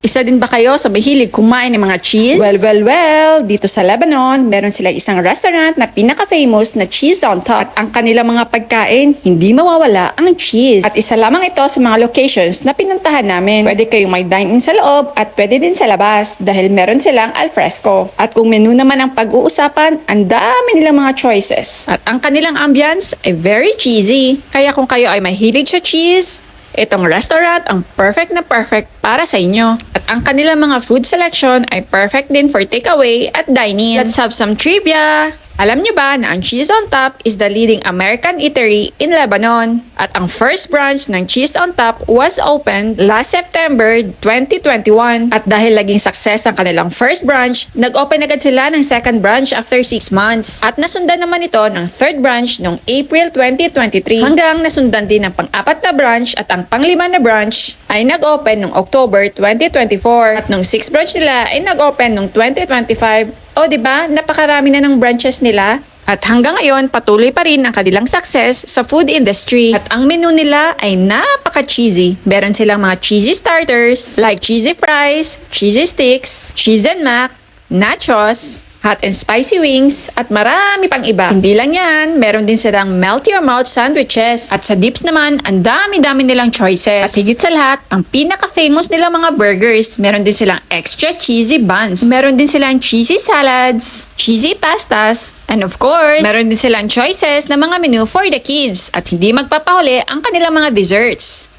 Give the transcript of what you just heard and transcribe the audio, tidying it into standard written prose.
Isa din ba kayo sa mahilig kumain ng mga cheese? Well, dito sa Lebanon, meron silang isang restaurant na pinaka-famous na cheese on top. At ang kanilang mga pagkain, hindi mawawala ang cheese. At isa lamang ito sa mga locations na pinuntahan namin. Pwede kayong may dine-in sa loob at pwede din sa labas dahil meron silang alfresco. At kung menu naman ang pag-uusapan, ang dami nilang mga choices. At ang kanilang ambience ay very cheesy. Kaya kung kayo ay mahilig sa cheese, itong restaurant ang perfect na perfect para sa inyo. At ang kanilang mga food selection ay perfect din for takeaway at dine-in. Let's have some trivia! Alam niyo ba na ang Cheese on Top is the leading American eatery in Lebanon? At ang first branch ng Cheese on Top was opened last September 2021. At dahil laging success ang kanilang first branch, nag-open agad sila ng second branch after 6 months. At nasundan naman ito ng third branch noong April 2023. Hanggang nasundan din ang pang-apat na branch at ang pang-lima na branch ay nag-open noong October 2024. At noong 6th branch nila ay nag-open noong 2025. O diba, napakarami na ng branches nila. At hanggang ngayon, patuloy pa rin ang kanilang success sa food industry. At ang menu nila ay napaka-cheesy. Meron silang mga cheesy starters like cheesy fries, cheesy sticks, cheese and mac, nachos, hot and spicy wings, at marami pang iba. Hindi lang yan, meron din silang melt-your-mouth sandwiches. At sa dips naman, ang dami-dami nilang choices. At higit sa lahat, ang pinaka-famous nilang mga burgers, meron din silang extra cheesy buns. Meron din silang cheesy salads, cheesy pastas, and of course, meron din silang choices na mga menu for the kids. At hindi magpapahuli ang kanilang mga desserts.